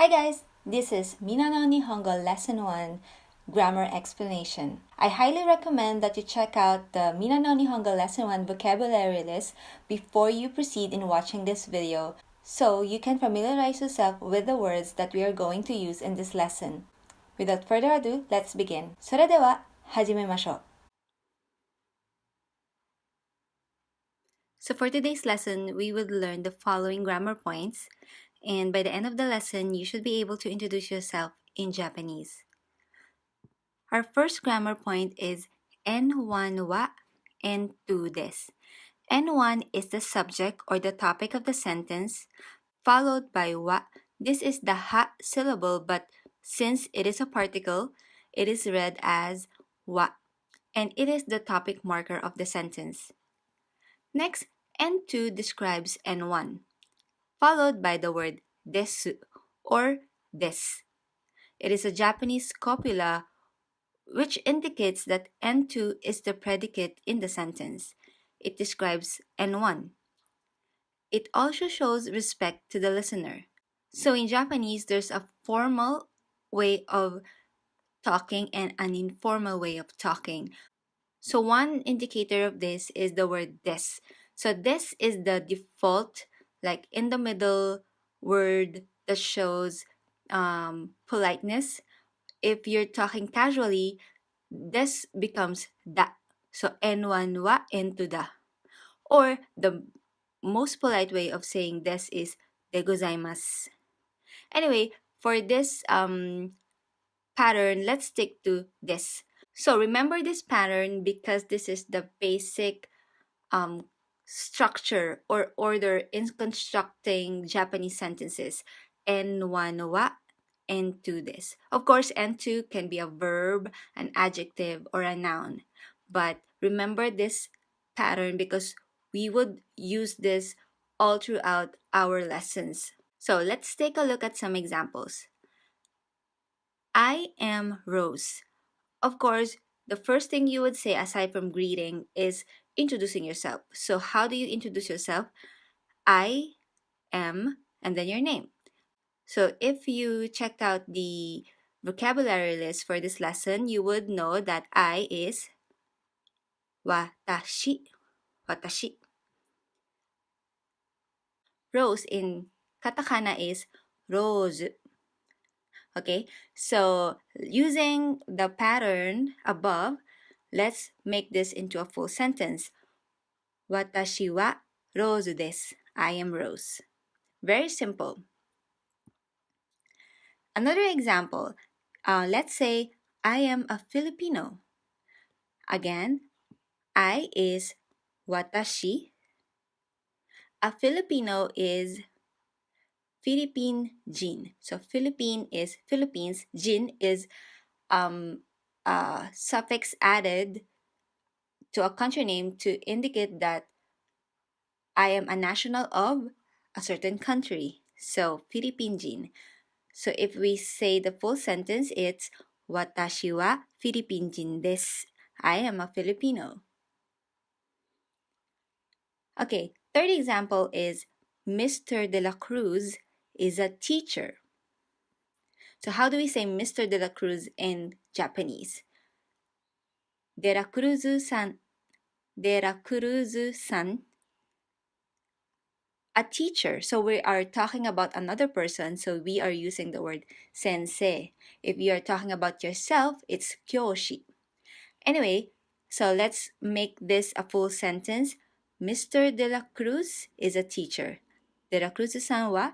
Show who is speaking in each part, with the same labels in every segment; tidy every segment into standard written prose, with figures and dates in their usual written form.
Speaker 1: Hi guys, this is Minano Nihongo Lesson 1 Grammar Explanation. I highly recommend that you check out the Minano Nihongo Lesson 1 vocabulary list before you proceed in watching this video so you can familiarize yourself with the words that we are going to use in this lesson. Without further ado, let's begin. それでは始めましょう. So for today's lesson, we would learn the following grammar points, and by the end of the lesson, you should be able to introduce yourself in Japanese. Our first grammar point is N1 wa N2 des. N1 is the subject or the topic of the sentence, followed by wa. This is the ha syllable, but since it is a particle, it is read as wa, and it is the topic marker of the sentence. Next, N2 describes N1, followed by the word desu or des. It is a Japanese copula which indicates that N2 is the predicate in the sentence. It describes N1. It also shows respect to the listener. So in Japanese, there's a formal way of talking and an informal way of talking. So one indicator of this is the word des. So des is the default, like in the middle word that shows politeness. If you're talking casually, des becomes da. So N1 wa N2 da. Or the most polite way of saying des is de gozaimasu. Anyway, for this pattern, let's stick to des. So remember this pattern because this is the basic structure or order in constructing Japanese sentences. N1 wa N2 des. Of course, N2 can be a verb, an adjective, or a noun. But remember this pattern because we would use this all throughout our lessons. So let's take a look at some examples. I am Rose. Of course, the first thing you would say aside from greeting is introducing yourself. So how do you introduce yourself? I am, and then your name. So if you checked out the vocabulary list for this lesson, you would know that I is watashi. Watashi. Rose in katakana is rose. Okay, so using the pattern above, let's make this into a full sentence. Watashi wa Rose desu. I am Rose. Very simple. Another example, let's say I am a Filipino. Again, I is watashi. A Filipino is Philippine Jin. So Philippine is Philippines. Jin is a suffix added to a country name to indicate that I am a national of a certain country. So Philippine Jin. So if we say the full sentence, it's Watashi wa Philippine Jin desu. I am a Filipino. Okay, third example is Mr. De La Cruz is a teacher. So how do we say Mr. De La Cruz in Japanese? De La Cruz-san. De La Cruz-san. A teacher. So we are talking about another person, so we are using the word sensei. If you are talking about yourself, it's kyoshi. Anyway, so let's make this a full sentence. Mr. De La Cruz is a teacher. De La Cruz-san wa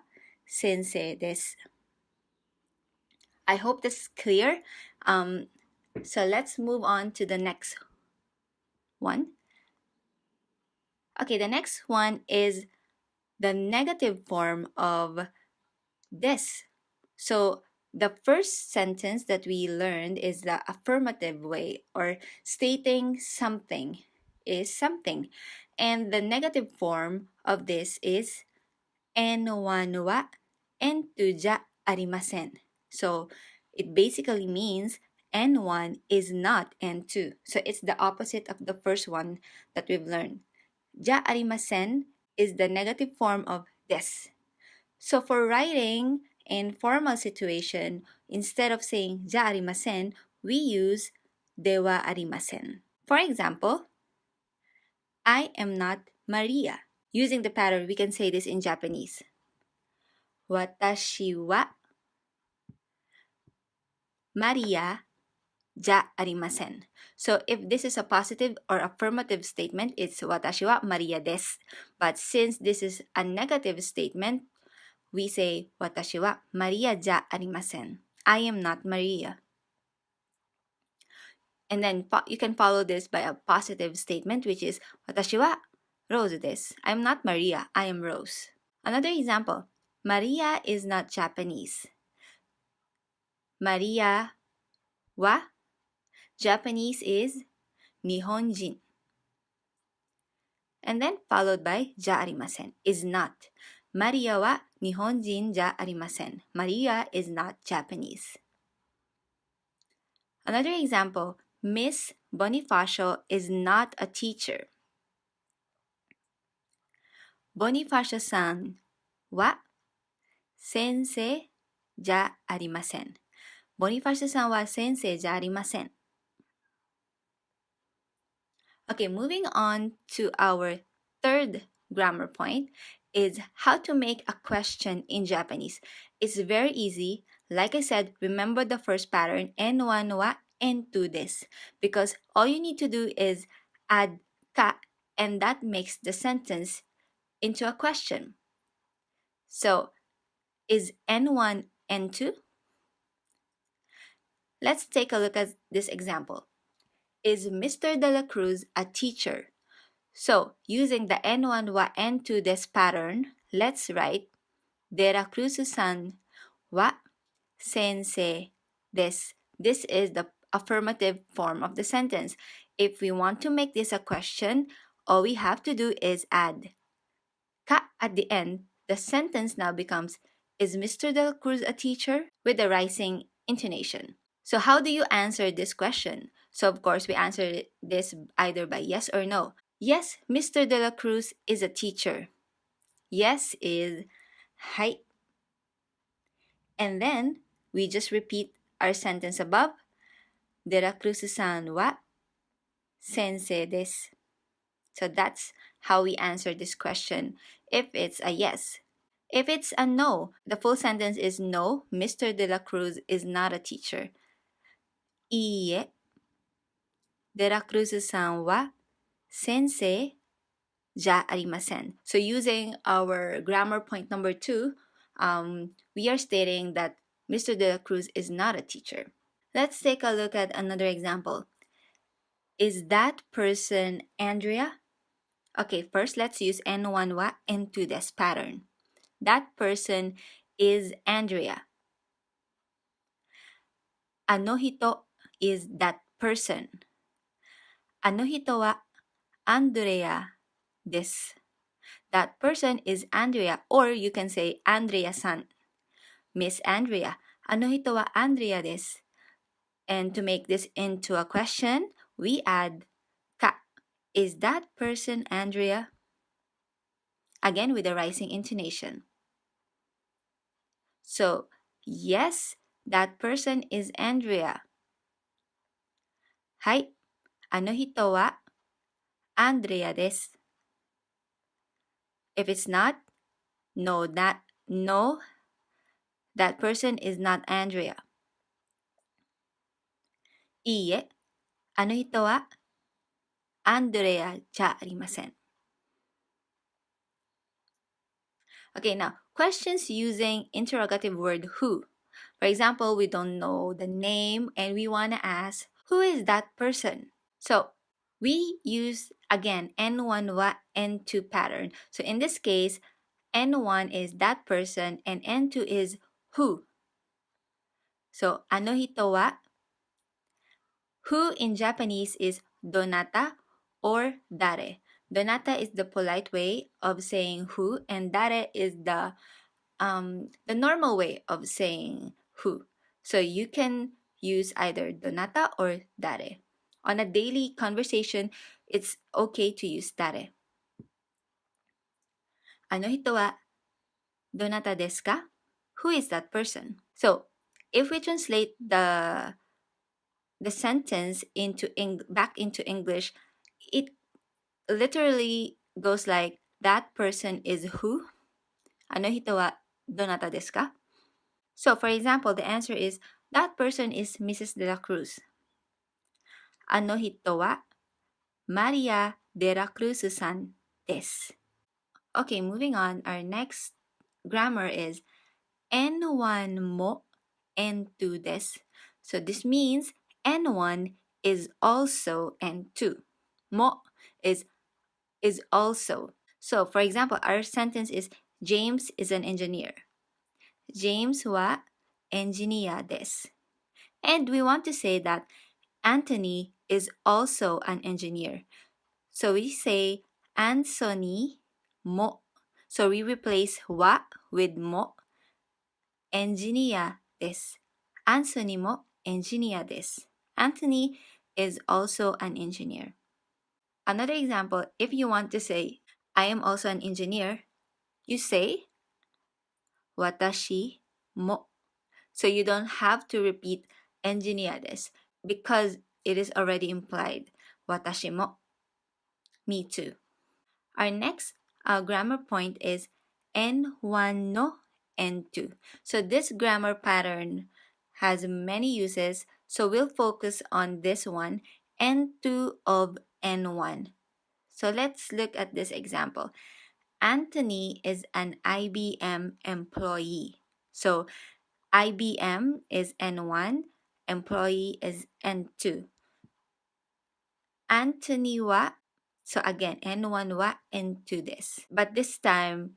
Speaker 1: sensei desu. I hope this is clear. So let's move on to the next one. Okay, the next one is the negative form of this. So the first sentence that we learned is the affirmative way or stating something is something. And the negative form of this is N1 wa N2 ja arimasen. So it basically means N1 is not N2. So it's the opposite of the first one that we've learned. Ja arimasen is the negative form of des. So for writing In formal situation, instead of saying ja arimasen, we use dewa arimasen. For example, I am not Maria. Using the pattern, we can say this in Japanese. Watashi wa Maria ja arimasen. So if this is a positive or affirmative statement, it's watashi wa Maria desu. But since this is a negative statement, we say watashi wa Maria ja arimasen. I am not Maria. And then you can follow this by a positive statement, which is watashi wa Rose desu. I am not Maria, I am Rose. Another example, Maria is not Japanese. Maria wa Japanese is Nihonjin. And then followed by ja arimasen, is not. Maria wa Nihonjin ja arimasen. Maria is not Japanese. Another example, Miss Bonifacio is not a teacher. Bonifacio-san wa sensei ja arimasen. Bonifacio-san wa sensei ja arimasen. Okay, moving on to our third grammar point is how to make a question in Japanese. It's very easy. Like I said, remember the first pattern, N1 wa N2 des, because all you need to do is add ka, and that makes the sentence into a question. So, is N1 N2? Let's take a look at this example. Is Mr. De La Cruz a teacher? So, using the N1 wa N2 des pattern, let's write De La Cruz-san wa sensei desu. This is the affirmative form of the sentence. If we want to make this a question, all we have to do is add ka at the end. The sentence now becomes, is Mr. De La Cruz a teacher? With a rising intonation. So how do you answer this question? So of course we answer this either by yes or no. Yes, Mr. De La Cruz is a teacher. Yes is hai. And then we just repeat our sentence above. De La Cruz-san wa sensei desu. So that's how we answer this question if it's a yes. If it's a no, the full sentence is no, Mr. De La Cruz is not a teacher. Iie, De La Cruz-san wa sensei ja arimasen. So using our grammar point number 2, we are stating that Mr. De La Cruz is not a teacher. Let's take a look at another example. Is that person Andrea? Okay, first let's use N1 wa N2 des pattern. That person is Andrea. Ano hito is that person. Ano hito wa Andrea desu. That person is Andrea, or you can say Andrea-san. Miss Andrea. Ano hito wa Andrea desu. And to make this into a question, we add ka. Is that person Andrea? Again with a rising intonation. So, yes, that person is Andrea. Hai, ano hito wa Andrea desu. If it's not, no, that person is not Andrea. Iie, ano hito wa Andrea ja arimasen. Okay, now, questions using interrogative word who. For example, we don't know the name and we want to ask, who is that person? So, we use, again, N1 wa N2 pattern. So, in this case, N1 is that person and N2 is who. So, ano hito wa? Who in Japanese is donata or dare. Donata is the polite way of saying who, and dare is the normal way of saying who. So you can use either donata or dare. On a daily conversation, it's okay to use dare. Ano hito wa donata desu ka? who is that person? So if we translate the sentence back into English, it literally goes like, that person is who? Ano hito wa donata desu ka? So for example, the answer is, that person is Mrs. De La Cruz. Ano hito wa Maria De La Cruz-san desu. Okay, moving on. Our next grammar is N1 mo N2 desu. So this means N1 is also N2. Mo is also. So for example, our sentence is, James is an engineer. James wa engineer desu. And we want to say that Anthony is also an engineer. So we say Anthony mo. So we replace wa with mo. Engineer desu. Anthony mo engineer desu. Anthony is also an engineer. Another example, if you want to say, I am also an engineer, you say watashi mo. So you don't have to repeat engineer desu because it is already implied. Watashi mo. Me too. Our next grammar point is N1 no N2. So this grammar pattern has many uses, so we'll focus on this one, N2 of N1. So let's look at this example. Anthony is an IBM employee. So IBM is N1, employee is N2. Anthony wa, so again, N1 wa, N2 this. But this time,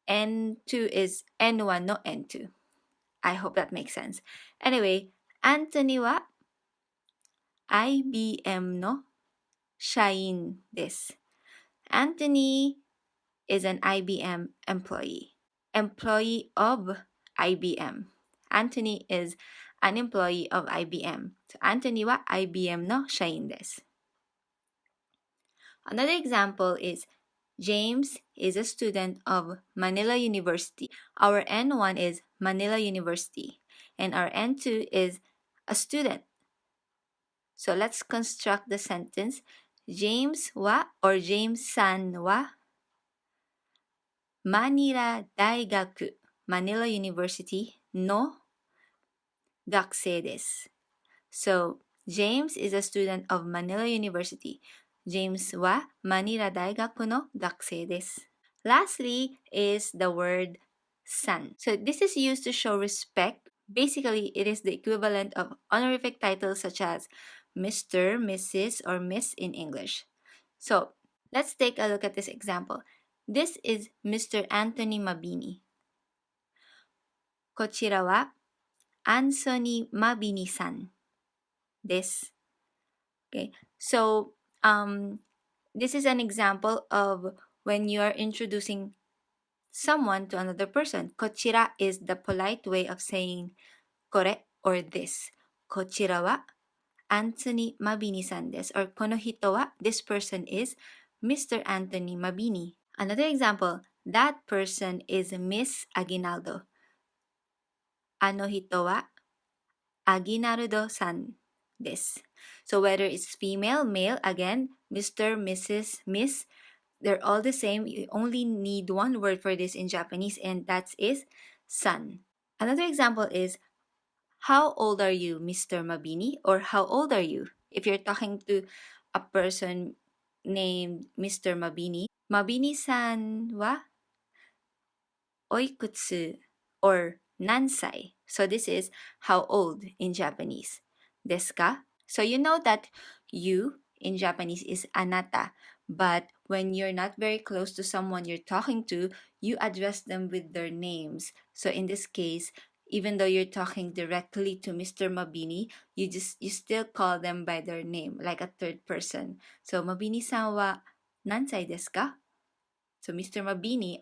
Speaker 1: N2 is N1 no N2. I hope that makes sense. Anyway, Anthony wa IBM no 社員です. Anthony is an IBM employee. Employee of IBM. Anthony is an employee of IBM. So Anthony wa IBM no 社員です. Another example is James is a student of Manila University. Our N1 is Manila University and our N2 is a student. So let's construct the sentence. James wa or James-san wa Manila Daigaku, Manila University no 学生です. So James is a student of Manila University. James wa Manila Daigaku no 学生です. Lastly is the word san. So this is used to show respect. Basically, it is the equivalent of honorific titles such as Mr., Mrs., or Miss in English. So let's take a look at this example. This is Mr. Anthony Mabini. こちらは Anthony Mabini さんです. Okay, so this is an example of when you are introducing someone to another person. こちら is the polite way of saying これ or this. こちらは Anthony Mabini さんです or この人は this person is Mr. Anthony Mabini. Another example, that person is Miss Aguinaldo. あの人は Aguinaldo さんです. So whether it's female, male, again, Mr., Mrs., Miss, they're all the same. You only need one word for this in Japanese, and that is san. Another example is, how old are you, Mr. Mabini? Or how old are you? If you're talking to a person named Mr. Mabini, Mabini-san wa oikutsu or nansai. So this is how old in Japanese. Desu ka? So you know that you in Japanese is anata, but when you're not very close to someone you're talking to, you address them with their names. So in this case, even though you're talking directly to Mr. Mabini, you still call them by their name, like a third person. So Mabini-san wa nansai desu ka? So Mr. Mabini,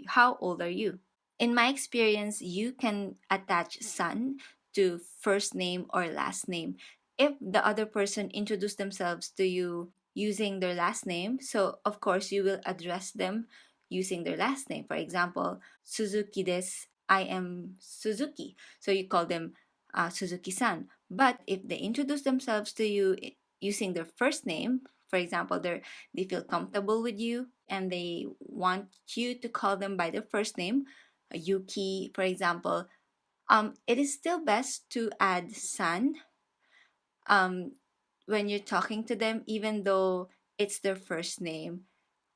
Speaker 1: how old are you? In my experience, you can attach san to first name or last name. If the other person introduced themselves to you using their last name, so of course you will address them using their last name. For example, Suzuki desu. I am Suzuki. So you call them Suzuki-san. But if they introduce themselves to you using their first name, for example, they feel comfortable with you and they want you to call them by their first name, Yuki, for example, it is still best to add san um, when you're talking to them, even though it's their first name.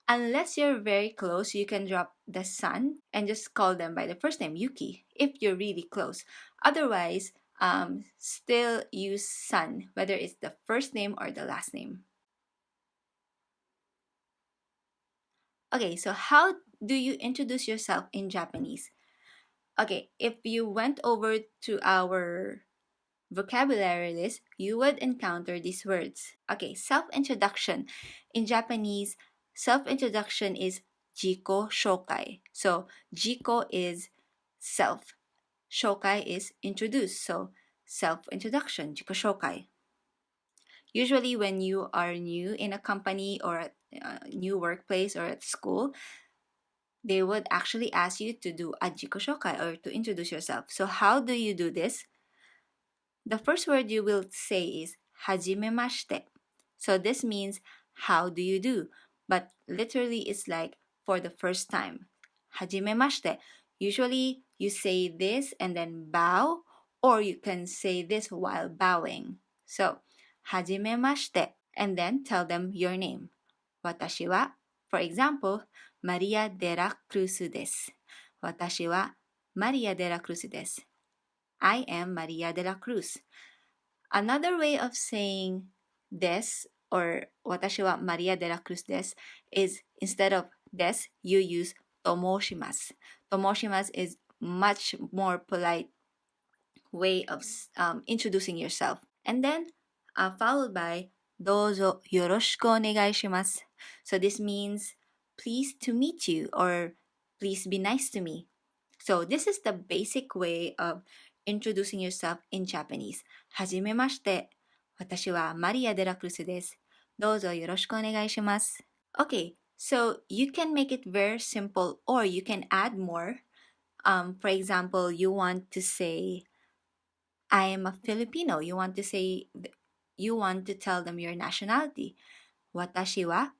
Speaker 1: Unless you're very close, you can drop the san and just call them by the first name, Yuki, if you're really close. Otherwise, still use san, whether it's the first name or the last name. Okay, so how do you introduce yourself in Japanese? Okay, if you went over to our vocabulary list, you would encounter these words. Okay, self introduction. In Japanese, self introduction is jiko shokai. So, jiko is self, shokai is introduce. So, self introduction, jiko shokai. Usually, when you are new in a company or a new workplace or at school, they would actually ask you to do a jiko shokai or to introduce yourself. So, how do you do this? The first word you will say is hajimemashite. So this means how do you do? But literally it's like for the first time. Hajimemashite. Usually you say this and then bow, or you can say this while bowing. So hajimemashite, and then tell them your name. Watashi wa, for example, Maria de la Cruz desu. Watashi wa Maria de la Cruz desu. I am Maria de la Cruz. Another way of saying des or watashi wa Maria de la Cruz des is instead of des, you use tomoshimasu. Tomoshimasu is much more polite way of introducing yourself. And then followed by dozo yoroshiku onegai shimasu. So this means pleased to meet you or please be nice to me. So this is the basic way of introducing yourself in Japanese. はじめまして。私はマリア・デラクルスです。どうぞよろしくお願いします。Okay, so you can make it very simple or you can add more. For example, you want to say, I am a Filipino. You want to tell them your nationality. 私は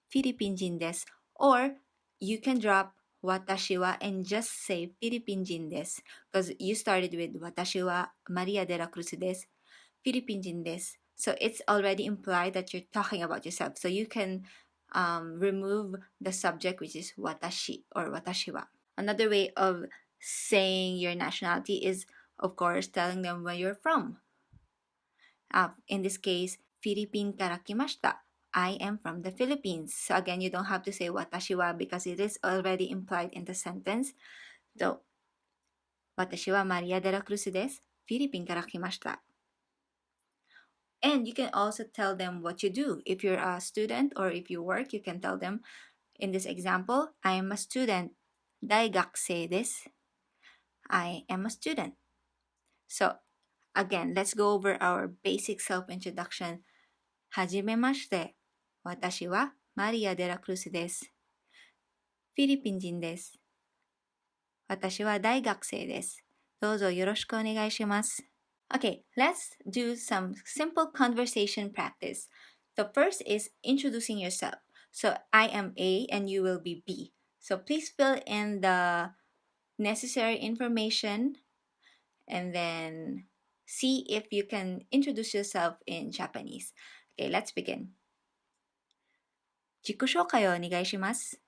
Speaker 1: フィリピン人です。Or you can drop 私は and just say フィリピン人です。Because you started with 私はマリア・デラクルスです。フィリピン人です。So it's already implied that you're talking about yourself. So you can remove the subject which is 私 or 私は. Another way of saying your nationality is, of course, telling them where you're from. In this case, フィリピンから来ました. I am from the Philippines. So again, you don't have to say 私は because it is already implied in the sentence. So, 私はマリア・デラクルスです。フィリピンから来ました. And you can also tell them what you do. If you're a student or if you work, you can tell them, in this example, I am a student. 大学生です. I am a student. So, again, let's go over our basic self-introduction. はじめまして。私はマリア・デラクルスです。フィリピン人です。私は大学生です。どうぞよろしくお願いします。Okay, let's do some simple conversation practice. The first is introducing yourself. So I am A and you will be B. So please fill in the necessary information and then see if you can introduce yourself in Japanese. Okay, let's begin. 自己紹介をお願いします。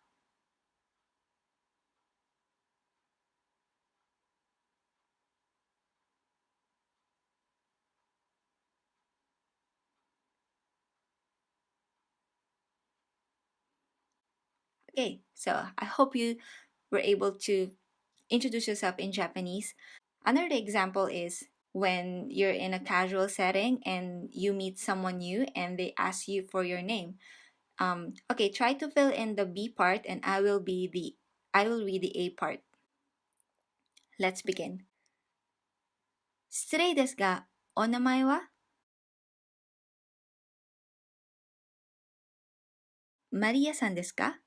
Speaker 1: Okay, so I hope you were able to introduce yourself in Japanese. Another example is when you're in a casual setting and you meet someone new and they ask you for your name. Okay, try to fill in the B part and I will read the A part. Let's begin. 失礼ですが、お名前はマリアさんですか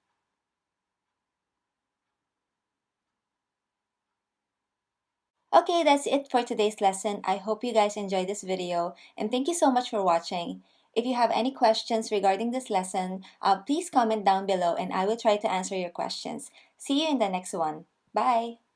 Speaker 1: Okay, that's it for today's lesson. I hope you guys enjoyed this video and thank you so much for watching. If you have any questions regarding this lesson, please comment down below and I will try to answer your questions. See you in the next one. Bye!